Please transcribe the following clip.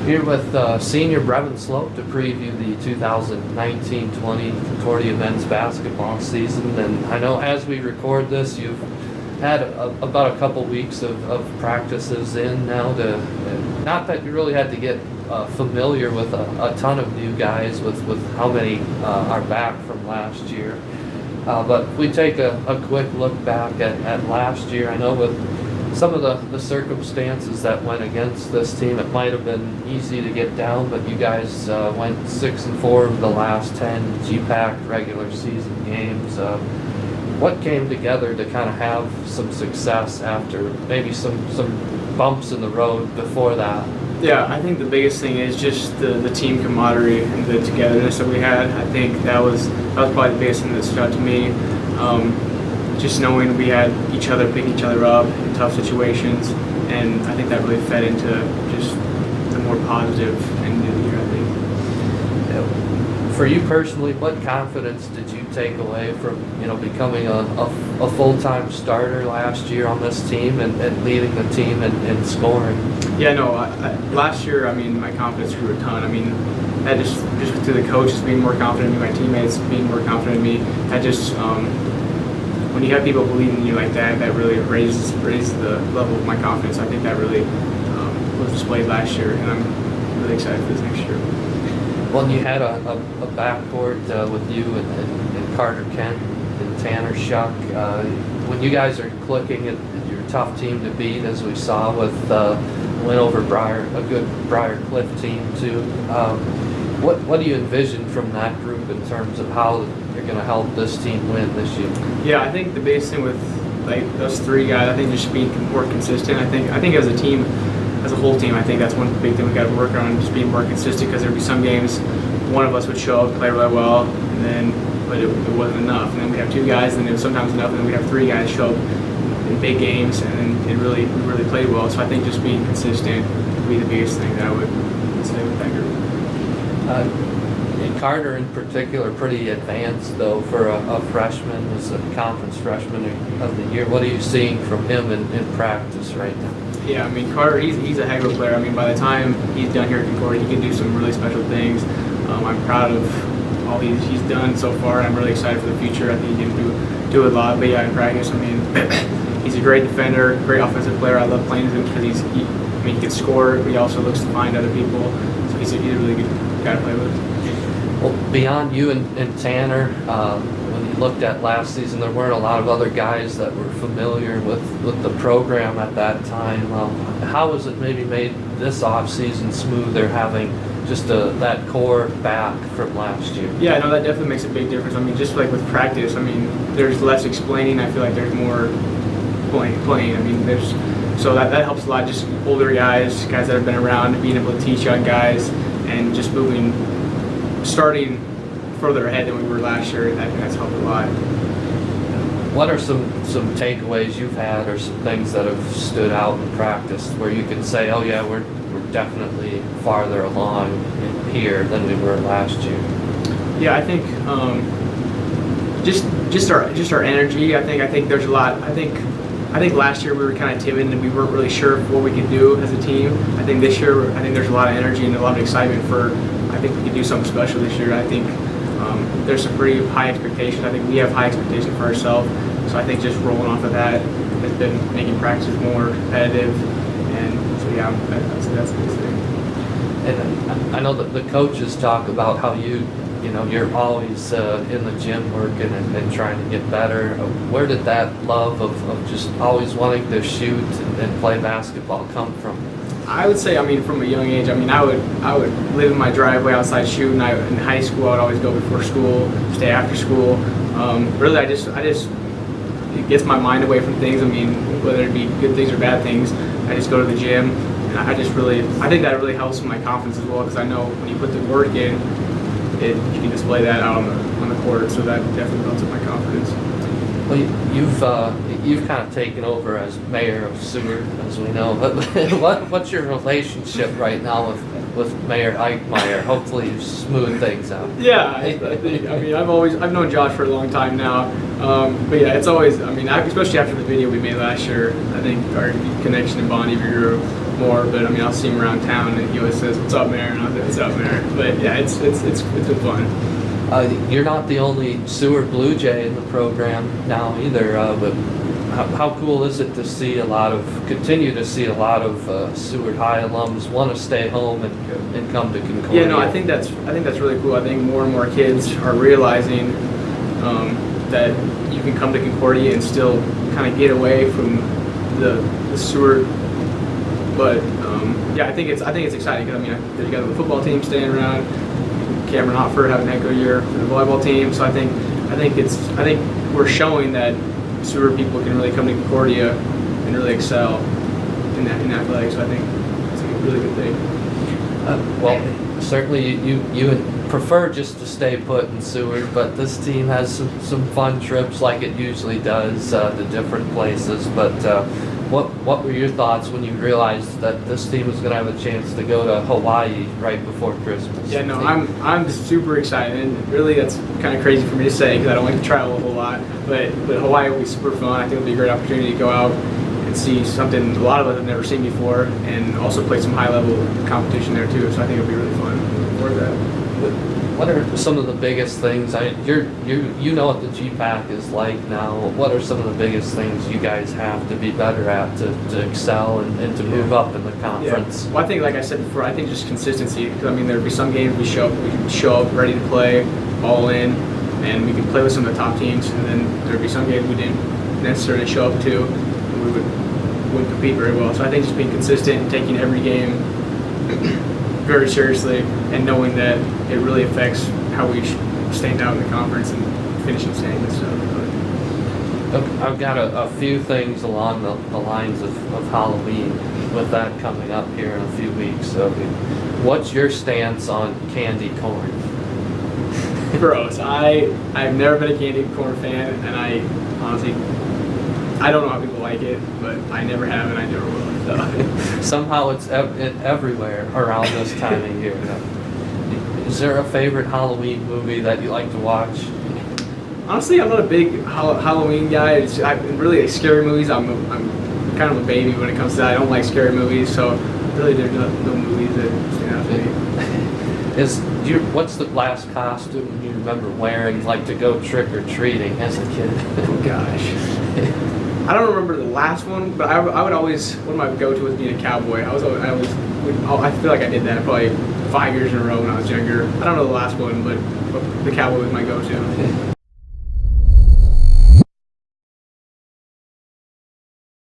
Here with senior Brevin Sloup to preview the 2019-20 Concordia men's basketball season. And I know as we record this, you've had about a couple weeks of practices in now. Not that you really had to get familiar with a ton of new guys with how many are back from last year. But if we take a quick look back at last year, I know with some of the circumstances that went against this team, it might have been easy to get down, but you guys went 6-4 of the last 10 GPAC regular season games. What came together to kind of have some success after maybe some bumps in the road before that? Yeah, I think the biggest thing is just the team camaraderie and the togetherness that we had. I think that was probably the biggest thing that stood out to me. Just knowing we had each other pick each other up in tough situations, and I think that really fed into just the more positive end of the year, I think. For you personally, what confidence did you take away from becoming a full-time starter last year on this team and leading the team and scoring? Yeah, no, last year, my confidence grew a ton. That just through the coaches being more confident in me, my teammates being more confident in me, that just when you have people believing in you like that, that really raised the level of my confidence. I think that really was displayed last year, and I'm really excited for this next year. Well, you had a backcourt with you and Carter Kent and Tanner Shuck. When you guys are clicking, you're a tough team to beat, as we saw with win over a good Briar Cliff team too. What do you envision from that group in terms of how you're going to help this team win this year? Yeah, I think the biggest thing with those three guys, I think just being more consistent. I think as a team, as a whole team, I think that's one big thing we got to work on, just being more consistent, because there'd be some games one of us would show up, play really well, but it wasn't enough. And then we have two guys, and it was sometimes enough, and then we have three guys show up in big games, and then we really played well. So I think just being consistent would be the biggest thing that I would say with that group. And Carter in particular, pretty advanced though for a freshman, was a conference freshman of the year. What are you seeing from him in practice right now? Yeah, Carter, he's a heck of a player. By the time he's done here at Concordia, he can do some really special things. I'm proud of all he's done so far. I'm really excited for the future. I think he can do a lot. But yeah, in practice, he's a great defender, great offensive player. I love playing with him because he can score, but he also looks to find other people. So he's a really good guy to play with. Well, beyond you and Tanner, when you looked at last season, there weren't a lot of other guys that were familiar with the program at that time. How has it maybe made this offseason smoother, having just that core back from last year? Yeah, no, that definitely makes a big difference. Just like with practice, there's less explaining. I feel like there's more playing. So that helps a lot. Just older guys that have been around, being able to teach young guys, and just starting further ahead than we were last year. I think that's helped a lot. What are some takeaways you've had, or some things that have stood out in practice where you can say, oh yeah, we're definitely farther along in here than we were last year? Yeah, I think just our energy. I think there's a lot. I think last year we were kind of timid and we weren't really sure what we could do as a team. I think this year, there's a lot of energy and a lot of excitement I think we can do something special this year. I think there's some pretty high expectations. I think we have high expectations for ourselves. So I think just rolling off of that has been making practices more competitive. And so yeah, that's the biggest thing. And I know that the coaches talk about how you're always in the gym working and trying to get better. Where did that love of just always wanting to shoot and play basketball come from? I would say, from a young age, I would live in my driveway outside shooting. In high school, I would always go before school, stay after school. Really, I just it gets my mind away from things. Whether it be good things or bad things, I just go to the gym, and I think that really helps with my confidence as well, because I know when you put the work in, you can display that out on the court. So that definitely builds up my confidence. Well, you've kind of taken over as mayor of Seward, as we know. What's your relationship right now with Mayor Eichmeyer? Hopefully, you've smoothed things out. Yeah, I've known Josh for a long time now. But yeah, it's always, I mean, especially after the video we made last year, I think our connection and bond even grew more. But I mean, I'll see him around town and he always says, "What's up, Mayor?" And I'll say, "What's up, Mayor?" But yeah, it's been fun. You're not the only Seward Blue Jay in the program now either, but how cool is it to see continue to see a lot of Seward High alums want to stay home and come to Concordia? Yeah, no, I think that's really cool. I think more and more kids are realizing that you can come to Concordia and still kind of get away from the Seward. But yeah, I think it's exciting because I mean, you got the football team staying around. Cameron Hopford having a good year for the volleyball team. So I think we're showing that Seward people can really come to Concordia and really excel in athletics. So I think it's a really good thing. Well, certainly you would prefer just to stay put in Seward, but this team has some fun trips like it usually does to different places. But what were your thoughts when you realized that this team was going to have a chance to go to Hawaii right before Christmas? Yeah, no, I'm super excited, and really that's kind of crazy for me to say because I don't like to travel a whole lot. But Hawaii will be super fun. I think it'll be a great opportunity to go out and see something a lot of us have never seen before, and also play some high-level competition there too. So I think it'll be really fun. Looking forward to that. What are some of the biggest things? You know what the GPAC is like now. What are some of the biggest things you guys have to be better at to excel and to move up in the conference? Yeah. Well, I think, like I said before, I think just consistency. Because I mean, there'd be some games we can show up ready to play, all in, and we could play with some of the top teams. And then there'd be some games we didn't necessarily show up to, and we wouldn't compete very well. So I think just being consistent and taking every game very seriously and knowing that it really affects how we stand out in the conference and finishing standings. So I've got a few things along the lines of Halloween with that coming up here in a few weeks. So what's your stance on candy corn? Gross. I've never been a candy corn fan, and I honestly I don't know how people like it, but I never have and I never will. So. Somehow it's everywhere around this time of year. Is there a favorite Halloween movie that you like to watch? Honestly, I'm not a big Halloween guy. I'm really like scary movies. I'm kind of a baby when it comes to that. I don't like scary movies, so really there's no movies that stand out to me. What's the last costume you remember wearing, like to go trick or treating as a kid? Oh gosh. I don't remember the last one, but I would always, one of my go-to was being a cowboy. I feel like I did that probably 5 years in a row when I was younger. I don't know the last one, but the cowboy was my go-to.